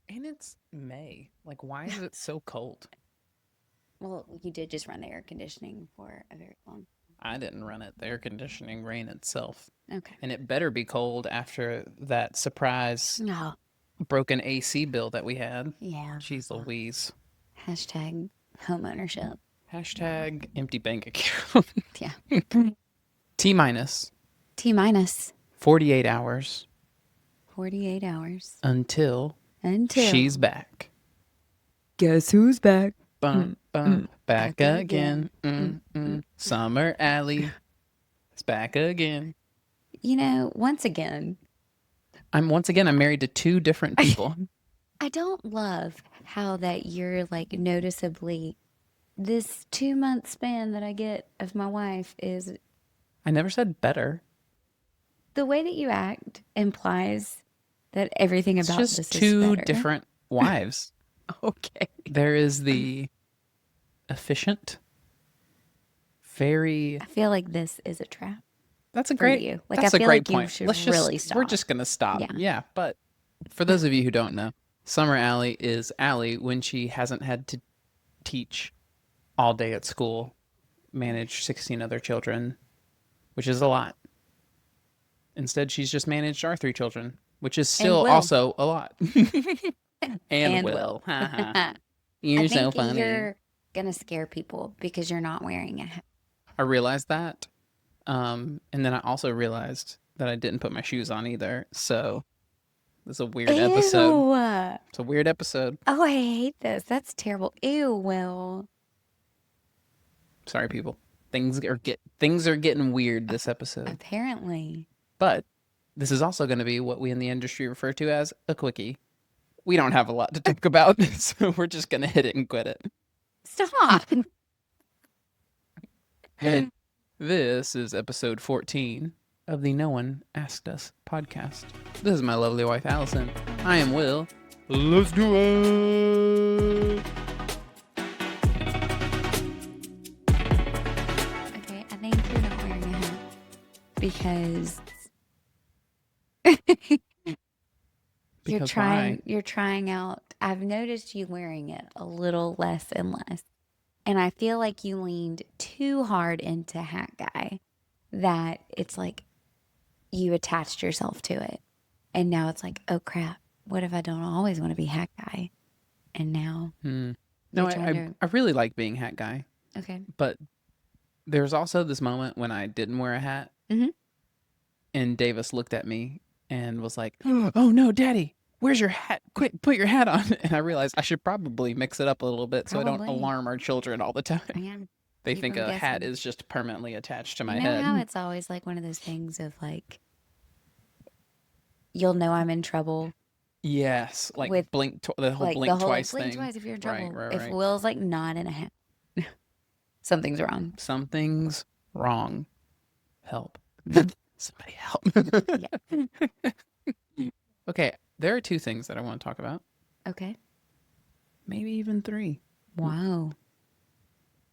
And it's May. Like, why is it so cold? Well, you did just run the air conditioning for a very long. I didn't run it. The air conditioning ran itself. Okay. And it better be cold after that surprise No. broken AC bill that we had. Yeah. Jeez Louise. Hashtag home ownership. Hashtag empty bank account. Yeah. T minus T minus 48 hours 48 hours until until. she's back. Guess who's back? Bum, bum, back Back again. again. Mm, mm. Summer Alley is back again. Once again, I'm married to two different people. I don't love how that you're like noticeably this 2 month span that I get of my wife is I never said better. the way that you act implies that everything It's about just this is two better. different wives. Okay. There is the efficient, very. I feel like this is a trap That's a for great. you. Like, I That's a feel great like you point. should Let's really just. We're stop. just gonna stop. Yeah. Yeah, but for those of you who don't know, Summer Alley is Alley when she hasn't had to teach all day at school, manage 16 other children, which is a lot. Instead, she's just managed our three children, which is And still Will. also a lot. And And Will. Will. Haha. I You're so think funny. you're going to scare people because you're not wearing a hat. I realized that. And then I also realized that I didn't put my shoes on either. So this is a weird episode. Ew. It's a weird episode. Oh, I hate this. That's terrible. Ew, Will. Sorry, people. Things are getting weird this episode. Apparently. But this is also going to be what we in the industry refer to as a quickie. We don't have a lot to talk about, so we're just going to hit it and quit it. Stop. This is episode 14 of the No One Asked Us podcast. This is my lovely wife, Allison. I am Will. Let's do it! Okay, I think you're not wearing a hat because you're Because trying why? you're trying out. I've noticed you wearing it a little less and less. And I feel like you leaned too hard into hat guy that it's like you attached yourself to it. And now it's like, oh crap, what if I don't always want to be hat guy? And now No, you're I, trying I, I really like being hat guy, to. Okay. but there's also this moment when I didn't wear a hat, Mm-hmm. and Davis looked at me and was like, "Oh no, Daddy, where's your hat? Quick, put your hat on." And I realized I should probably mix it up a little bit so I don't Probably. alarm our children all the time. Yeah. They Keep think them a hat guessing. is just permanently attached to my You know how head. it's always like one of those things of like, you'll know I'm in trouble Yes, like with the whole like the blink whole twice blink thing. twice if you're in Right, trouble. right, If right. Will's like not in a hat, something's wrong. Something's wrong. Help. Somebody help. Yeah. Okay, there are two things that I want to talk about. Okay. Maybe even three. Wow.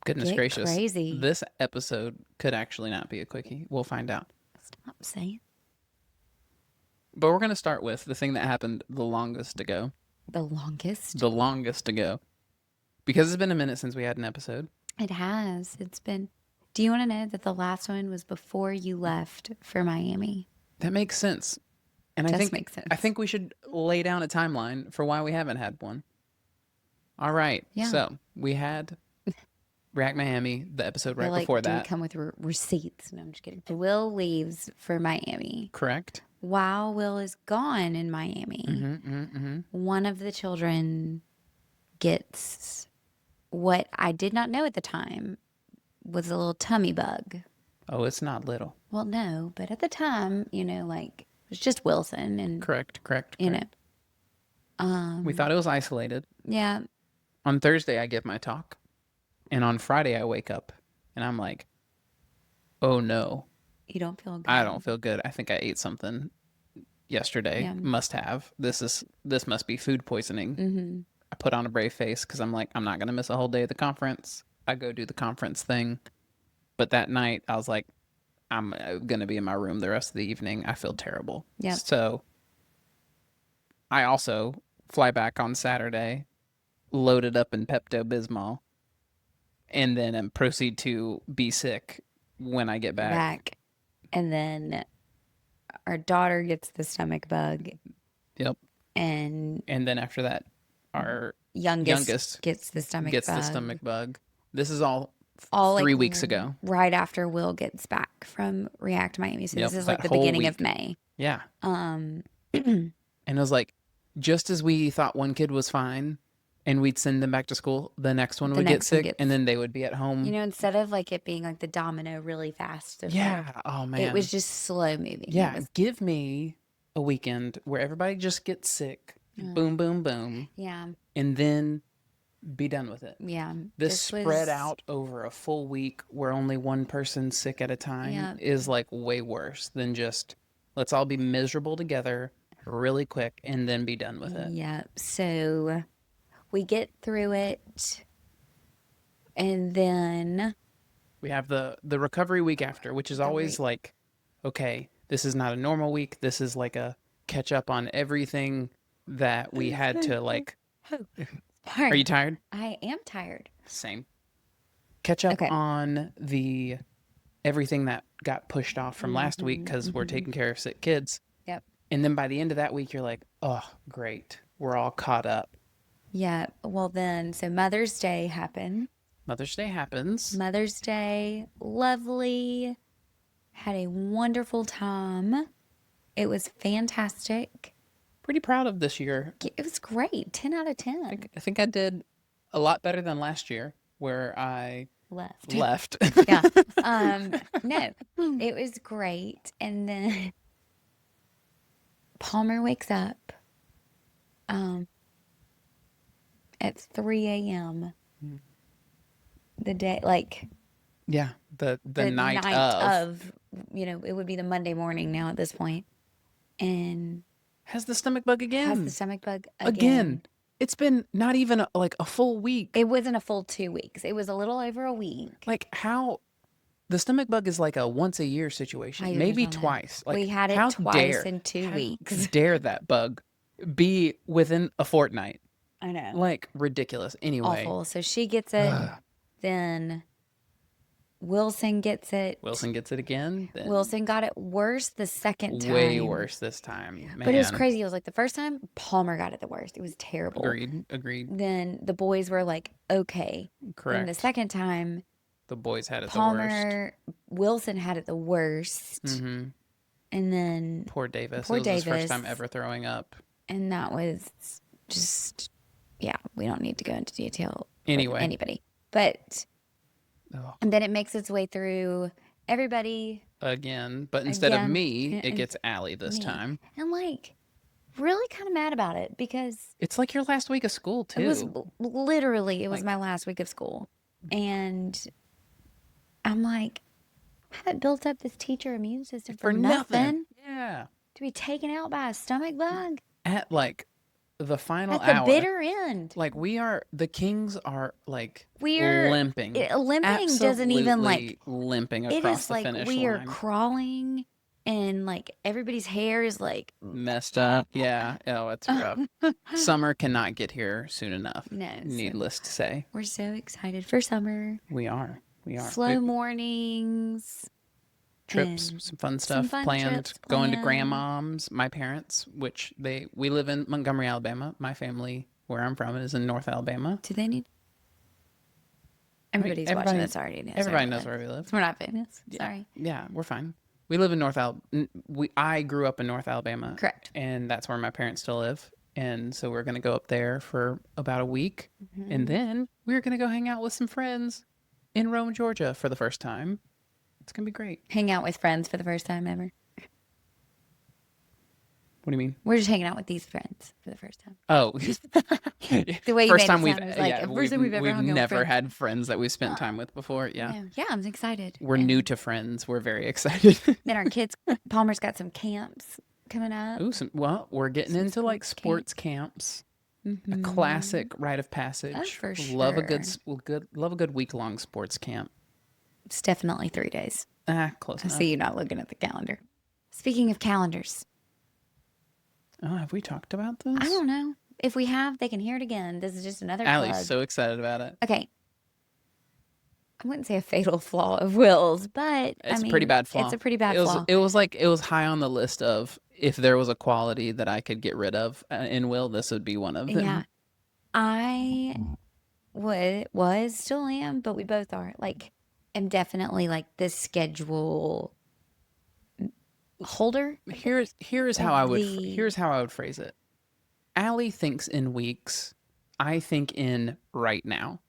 Goodness Get gracious. crazy. This episode could actually not be a quickie. We'll find out. Stop saying But we're going to start with the thing that happened the longest ago. the longest. The longest ago. Because it's been a minute since we had an episode. It has. It's been. Do you want to know that the last one was before you left for Miami? That makes sense. And Just makes sense. I think we should lay down a timeline for why we haven't had one. All right. Yeah. So we had React Miami, the episode right Like, before do we that. come with receipts? No, I'm just kidding. Will leaves for Miami. Correct. While Will is gone in Miami, one of the children gets what I did not know at the time was a little tummy bug. Oh, it's not little. Well, no, but at the time, like it was just Wilson, and Correct. you know, We thought it was isolated. yeah, On Thursday, I give my talk. And on Friday, I wake up and I'm like, oh no, you don't feel good. I don't feel good. I think I ate something yesterday. Yeah. Must have. This must be food poisoning. Mm-hmm. I put on a brave face because I'm like, I'm not going to miss a whole day of the conference. I go do the conference thing. But that night, I was like, I'm going to be in my room the rest of the evening. I feel terrible. Yep. So I also fly back on Saturday, loaded up in Pepto Bismol, and then proceed to be sick when I get back. back. And then our daughter gets the stomach bug, Yep. and And then after that, our youngest youngest gets the stomach gets the bug. stomach bug. This is all All like 3 weeks ago. right after Will gets back from React Miami. So Yep, this is like that the whole beginning of week. May. Yeah. Um, And it was like, just as we thought one kid was fine and we'd send them back to school, the next one the would get next one sick and gets, then they would be at home. instead of like it being like the domino really fast of like, Yeah. Oh, it was man. just slow moving. It Yeah. was, Give me a weekend where everybody just gets sick. Boom, boom, boom. yeah, And then be done with it. yeah. This This spread was, out over a full week where only one person's sick at a time yeah, is like way worse than just let's all be miserable together really quick and then be done with it. yeah. So we get through it, and then We have the recovery week after, which is always like, okay, this is not a normal week. This is like a catch up on everything that we had to like. Are you tired? I am tired. Same. Catch up Okay. on the everything that got pushed off from last week because we're taking care of sick kids. Yep. And then by the end of that week, you're like, oh, great. We're all caught up. Yeah. Well, then, so Mother's Day happened. Mother's Day happens. Mother's Day, lovely. Had a wonderful time. It was fantastic. Pretty proud of this year. It was great. 10 out of 10. I think I did a lot better than last year where I Left. left. Yeah. No, it was great. And then Palmer wakes up at 3 a.m. the day, like Yeah, the the night night of. of, it would be the Monday morning now at this point, and Has the stomach bug has again. the stomach bug Again. It's been not even like a full week. It wasn't a full 2 weeks. It was a little over a week. Like how the stomach bug is like a once a year situation, I maybe don't know. twice. Like We had it how twice in 2 how weeks. dare that bug be within a fortnight? I know. Like ridiculous. Anyway, Awful. So she gets it. Then Wilson gets it. Wilson gets it again. Then Wilson got it worse the second time. way worse this time. Man. But it was crazy. It was like the first time Palmer got it the worst. It was terrible. Agreed. Then the boys were like, okay. Correct. Then the second time, The boys had it Palmer, Wilson had it the worst. the worst. Mm-hmm. And then Poor Davis. Poor It was his first Davis. time ever throwing up. And that was just, yeah, we don't need to go into detail for Anyway. anybody. But, Oh. and then it makes its way through everybody. Again, but instead of Again. me, it And gets Allie this me. time. And like, really kind of mad about it because It's like your last week of school too. it was literally, it was Like- my last week of school. And I'm like, I haven't built up this teacher immune system for nothing. Yeah. To be taken out by a stomach bug At like the final at the hour. bitter end. Like the Kings are like We're limping. Limping doesn't even like Absolutely limping it across is the like finish we are line. crawling and like everybody's hair is like Messed up. Yeah. Oh, it's rough. Summer cannot get here soon enough. no. So Needless to say. we're so excited for summer. We are. Slow mornings. Trips, and some fun stuff fun planned. trips Going to planned. grandmom's, my parents, which we live in Montgomery, Alabama. My family, where I'm from, is in North Alabama. Do they need? Everybody's watching this already. Everybody knows where we live. We're not famous. Sorry. Yeah, we're fine. We live in North I grew up in North Alabama. Correct. And that's where my parents still live. And so we're going to go up there for about a week. Mm-hmm. And then we're going to go hang out with some friends in Rome, Georgia for the first time. It's going to be great. Hang out with friends for the first time ever. What do you mean? We're just hanging out with these friends for the first time. Oh, The way you first made time it we've sound was like, yeah, first time we've ever hung out with never friends. had friends that we've spent time with before. Yeah, Yeah, I'm excited. we're And new to friends. We're very excited. Then our kids, Palmer's got some camps coming up. Ooh, we're getting Some into like sports sports camps. A Mhm. classic rite of passage. Oh, for Love a good, sure. love a good week-long sports camp. It's definitely 3 days. Close I enough. see you not looking at the calendar. Speaking of calendars, Oh, have we talked about this? I don't know. If we have, they can hear it again. This is just another Allie's plug. so excited about it. Okay, I wouldn't say a fatal flaw of Will's, but I It's a pretty mean, bad it's flaw. a pretty bad It was flaw. it was like it was high on the list of if there was a quality that I could get rid of in Will, this would be one of Yeah, them. I was still am, but we both are. Like, am definitely like the schedule holder Here's how of the here's how I would phrase it. Allie thinks in weeks. I think in right now.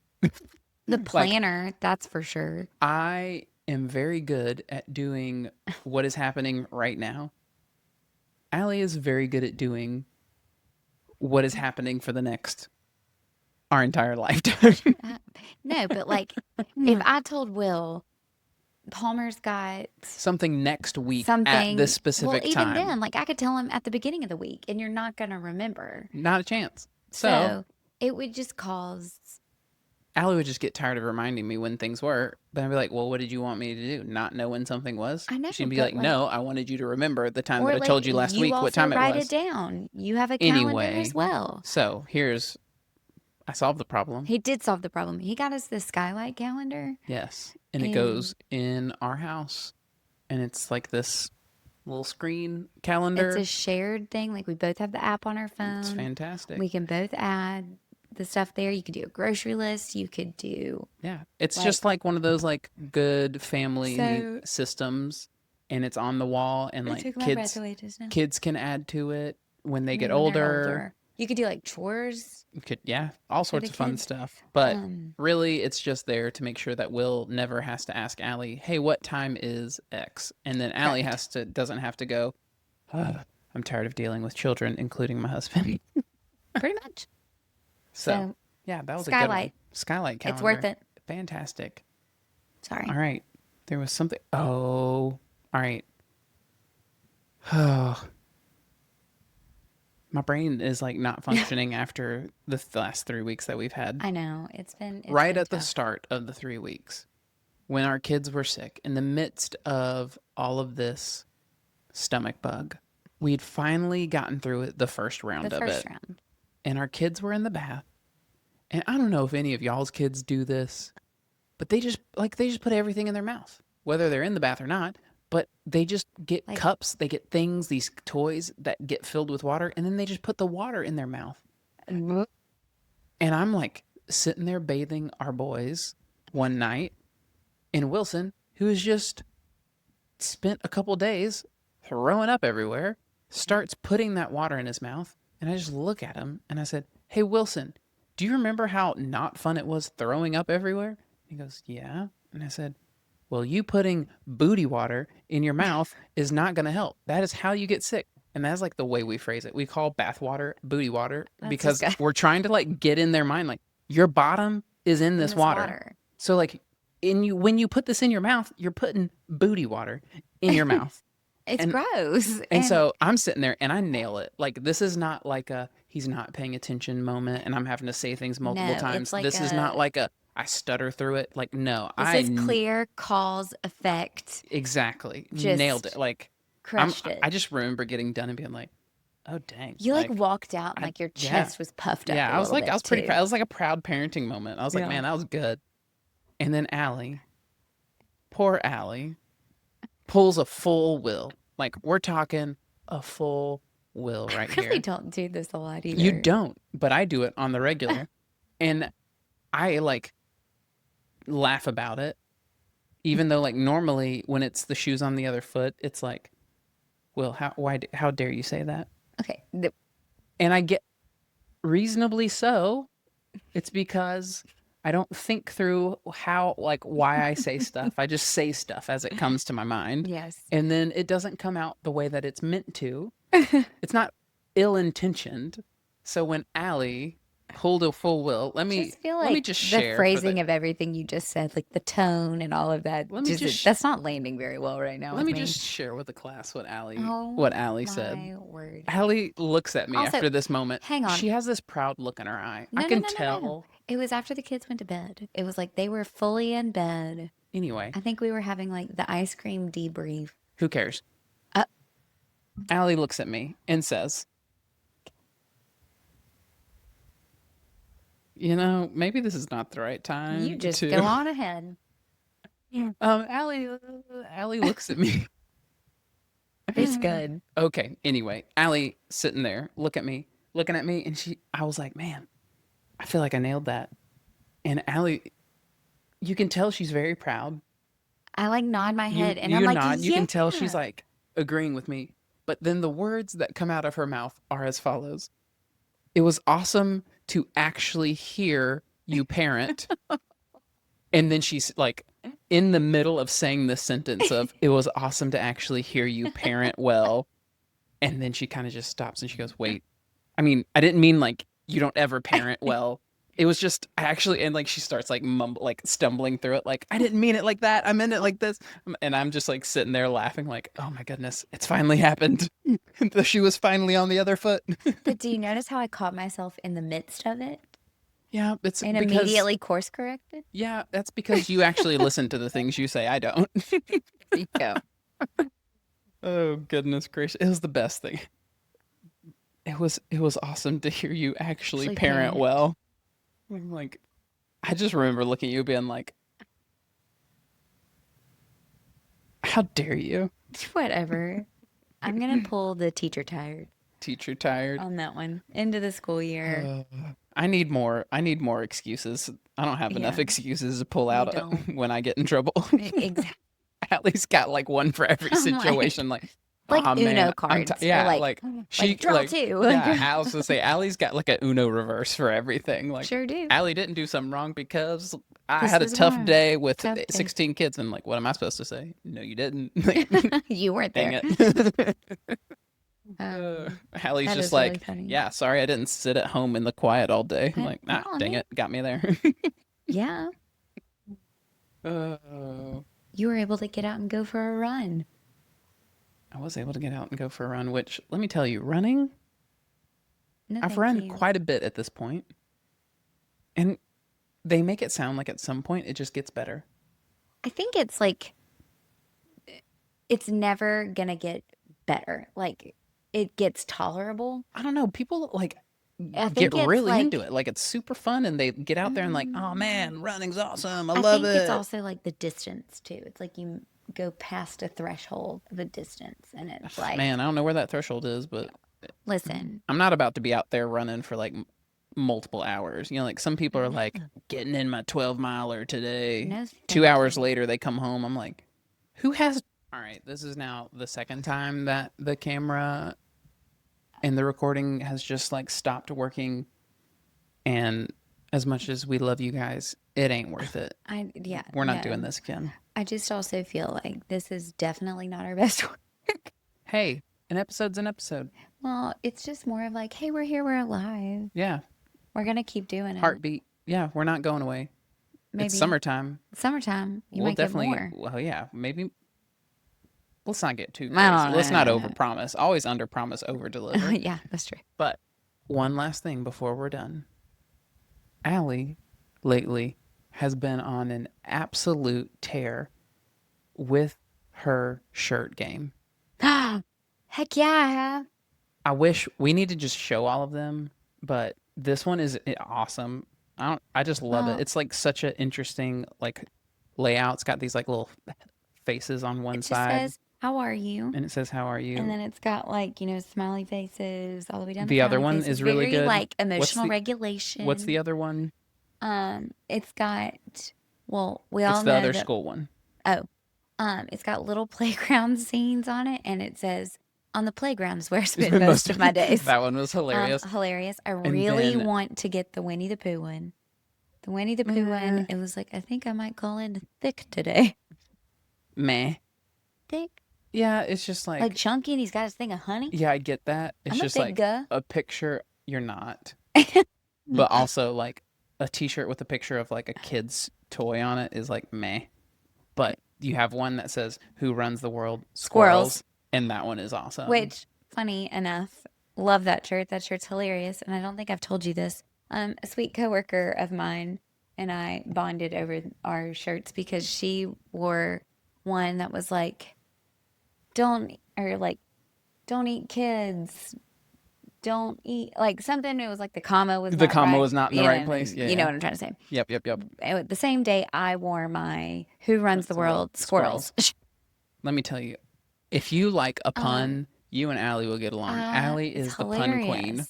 Like planner. That's for sure. I am very good at doing what is happening right now. Allie is very good at doing what is happening for the next our entire lifetime. Uh, no, but like, if I told Will Palmer's got Something next week at this something, well, specific even time. then, like I could tell him at the beginning of the week, and you're not gonna remember. Not a chance. So So it would just cause. Allie would just get tired of reminding me when things were. But I'd be like, well, what did you want me to do? Not know when something was? I know, She'd be but like, no, like, I wanted you to remember the time that or I like told you last you week what also time it write it was. down. You have a calendar as Anyway, well. so here's, I solved the problem. He did solve the problem. He got us the skylight calendar, Yes. And it and goes in our house. And it's like this little screen it's a calendar. shared thing. Like we both have the app on our It's phone. fantastic. We can both add the stuff there. You could do a grocery list. You could do Yeah. It's like just like one of those like good family so. systems and it's on the wall and It like took my breath away just now. kids can add to it when they get When they're older. older, you could do like chores You could yeah, all for sorts the of fun kids. stuff. But Um, really it's just there to make sure that Will never has to ask Allie, "Hey, what time is X?" And then Allie correct. has to doesn't have to go, I'm tired of dealing with children, including my husband. Pretty much. So, So yeah, that was a good one. skylight, Skylight it's worth calendar. it. Fantastic. Sorry. All right. There was something. Oh, all right. Oh, my brain is like not functioning after the last 3 weeks that we've had. I know it's Right been at the tough. start of the 3 weeks, when our kids were sick, in the midst of all of this stomach bug, we'd finally gotten through it, the first The round of first it. round. And our kids were in the bath. And I don't know if any of y'all's kids do this, but they just put everything in their mouth, whether they're in the bath or not. But they just get Like cups, they get things, these toys that get filled with water, and then they just put the water in their mouth. And I'm like sitting there bathing our boys one night, and Wilson, who has just spent a couple days throwing up everywhere, starts putting that water in his mouth. And I just look at him and I said, "Hey, Wilson, do you remember how not fun it was throwing up everywhere?" He goes, "Yeah." And I said, "Well, you putting booty water in your mouth is not going to help. That is how you get sick." And that's like the way we phrase it. We call bath water booty water that's because disgusting. we're trying to like get in their mind, like, your bottom is in In this this water. water. So like when you put this in your mouth, you're putting booty water in your mouth. It's And gross. and And so I'm sitting there and I nail it. Like this is not like a he's not paying attention moment and I'm having to say things multiple no, it's times. like This is not a like a I stutter through it. Like no, this is clear cause effect. exactly nailed it. Just Like crushed it. I just remember getting done and being like, "Oh dang." You like Like walked out and I like your yeah. chest was puffed up Yeah, a little I bit was pretty too. proud. It was like a proud parenting moment. I was like, Yeah. "Man, that was good." And then Allie, poor Allie, pulls a full Will. Like we're talking a full Will right I really here. don't do this a lot You either. don't, but I do it on the regular. And I like laugh about it, even though like normally when it's the shoes on the other foot, it's like, "Will, how dare you say that?" Okay. And I get reasonably so. It's because I don't think through how like why I say stuff. I just say stuff as it comes to my mind. Yes. And then it doesn't come out the way that it's meant to. It's not ill-intentioned. So when Allie pulled a full Will, Just feel let me like just the share for the phrasing of everything you just said, like the tone and all of that, let me just just that's not landing very well right now let with me me. just share with the class Oh what Allie said. my word. Allie looks at me Also, after this moment. hang on. She has this proud look in her eye. I No, no, can no, no, no. tell. It was after the kids went to bed. It was like they were fully in bed. Anyway, I think we were having like the ice cream debrief. who cares? Uh, Allie looks at me and says, maybe this is not the right You time just to. go on ahead. Yeah. Allie looks at me. It's good. Okay, anyway, Allie sitting there, looking at me, and I was like, man, I feel like I nailed that. And Allie, you can tell she's very proud. I like nod my You head and I'm you like, nod, you can tell she's yeah. like agreeing with me. But then the words that come out of her mouth are as follows. It was awesome to actually hear you parent. And then she's like in the middle of saying this sentence of it was awesome to actually hear you parent well. And then she kind of just stops and she goes, "Wait. I mean, I didn't mean like you don't ever parent well. It was just I actually," and like she starts like like stumbling through it like, "I didn't mean it like that. I meant it like this." And I'm just like sitting there laughing like, "Oh my goodness, it's finally happened." The shoe was finally on the other foot. But do you notice how I caught myself in the midst of it Yeah, it's and because immediately course corrected? yeah, that's because you actually listen to the things you say. I don't. There you go. Oh goodness gracious. It was the best thing. It was awesome to hear you actually Actually, parent parent. well. I'm like I just remember looking at you being like, "How dare you?" Whatever. I'm gonna pull the teacher tired Teacher tired. on that one into the school year. Uh, I need more excuses. I don't have enough Yeah, excuses to pull you out don't. when I get in trouble. Exactly. At least got like one for every I'm like situation. Like, like oh Uno man, cards or yeah, like like she draw two. yeah. I was gonna say Allie's got like a Uno reverse for everything. Like Sure do. Allie didn't do something wrong because I This had a was tough why. day with Tough day. 16 kids, and like, what am I supposed to say? No, you didn't. Like, You weren't dang there. it. Um, Hallie's that just is really like, funny. yeah, sorry I didn't sit at home in the quiet all day. I'm like, No, ah, I dang mean, it, got me there. yeah, uh, you were able to get out and go for a run. I was able to get out and go for a run, which let me tell you, running, No, I've thank run you. quite a bit at this point, and they make it sound like at some point it just gets better. I think it's like it's never gonna get better. Like it gets tolerable. I don't know, people like I get think it's really into like it. Like it's super fun and they get out there and like, oh mm, man, running's awesome. I I love think it's it. also like the distance too. It's like you go past a threshold of a distance and it's like, Man, I don't know where that threshold is, but listen, I'm not about to be out there running for like multiple hours. Like some people are like no, getting in my 12 miler today. no, 2 hours thank you. later, they come home. I'm like, who has. All right, this is now the second time that the camera and the recording has just like stopped working. And as much as we love you guys, it ain't worth it. Yeah, We're not doing no. this again. I just also feel like this is definitely not our best work. Hey, an episode's an episode. Well, it's just more of like, hey, we're here, we're alive. Yeah, We're gonna keep doing it. heartbeat. Yeah, we're not going away. It's Maybe summertime. summertime, you We'll might get definitely, more. well, yeah, maybe let's not get too I crazy. don't Let's not know. overpromise. Always underpromise, overdeliver. Yeah, that's true. But one last thing before we're done. Allie lately has been on an absolute tear with her shirt game. Heck yeah, I have. I wish we need to just show all of them, but this one is awesome. I just love it. Well, It's like such an interesting like layout. It's got these like little faces on one it just side says, "How are you?" and it says how are And you. then it's got like, smiley faces all the way down to The other frowny one faces. is really Very good. like What's emotional the what's the regulation. other one? It's got, well, we It's all the know other that, school one. oh, it's got little playground scenes on it, and it says, "On the playground is where I spend most Most of my days." that one was hilarious. Hilarious. I And really then want to get the Winnie the Pooh one. The Winnie the Pooh one, eh, it was like, I think I might call in thick today. meh. Thick? Yeah, it's just Like like chunky, and he's got his thing of honey. yeah, I get that. It's I'm a just thick like guy. a picture you're not. But also like a t-shirt with a picture of like a kid's toy on it is like meh. But you have one that says who runs the world? Squirrels. Squirrels, and that one is awesome. Which, funny enough, love that shirt. That shirt's hilarious. And I don't think I've told you this. A sweet coworker of mine and I bonded over our shirts because she wore one that was like, don't, or like, don't eat kids, don't eat like something. It was like the comma was The not comma right. was not in the right place. Yeah, You know yeah. what I'm trying to say. Yep, yep, yep. The same day I wore my Who Runs the That's the world. World Squirrels. Let me tell you, if you like a um, pun, you and Allie will get along. Allie it's is the pun queen. hilarious.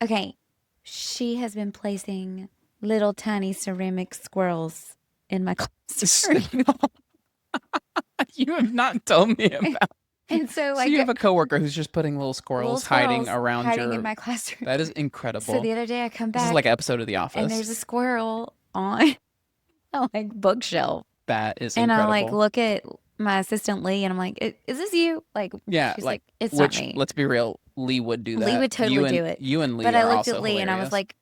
Okay, she has been placing little tiny ceramic squirrels in my classroom. You have not told me about. And so So like you have a coworker who's just putting little little squirrels hiding squirrels around hiding in your. my classroom. That is So incredible. the other day I come This is like back an episode of The and Office. there's a squirrel on a like bookshelf. That is And I like incredible. look at my assistant Lee and I'm like, Is this you?" Like Yeah, she's like like, "It's not which me." let's be real, Lee would do Lee that. would totally do it. You and Lee But I are looked at also Lee and I was hilarious. like,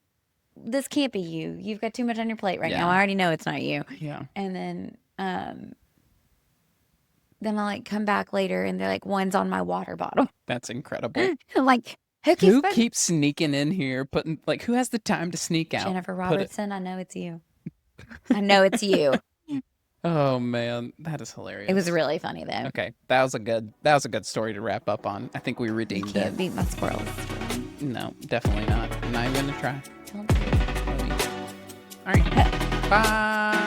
"This can't be you. You've got too much on your plate right now. Yeah. I already know it's not you." Yeah. And then I like come back later and they're like, "One's on my water bottle." That's incredible. I'm like, "Who keeps Who putting keeps sneaking in here, putting like who has the time to sneak out? Jennifer Put it. Robertson, I know it's you. I know it's you." Oh man, that is It was hilarious. really funny though. Okay, that was a good story to wrap up on. I think we You redeemed can't it. beat my squirrels. No, definitely not. I'm not even gonna try. Don't do it. All right. Bye.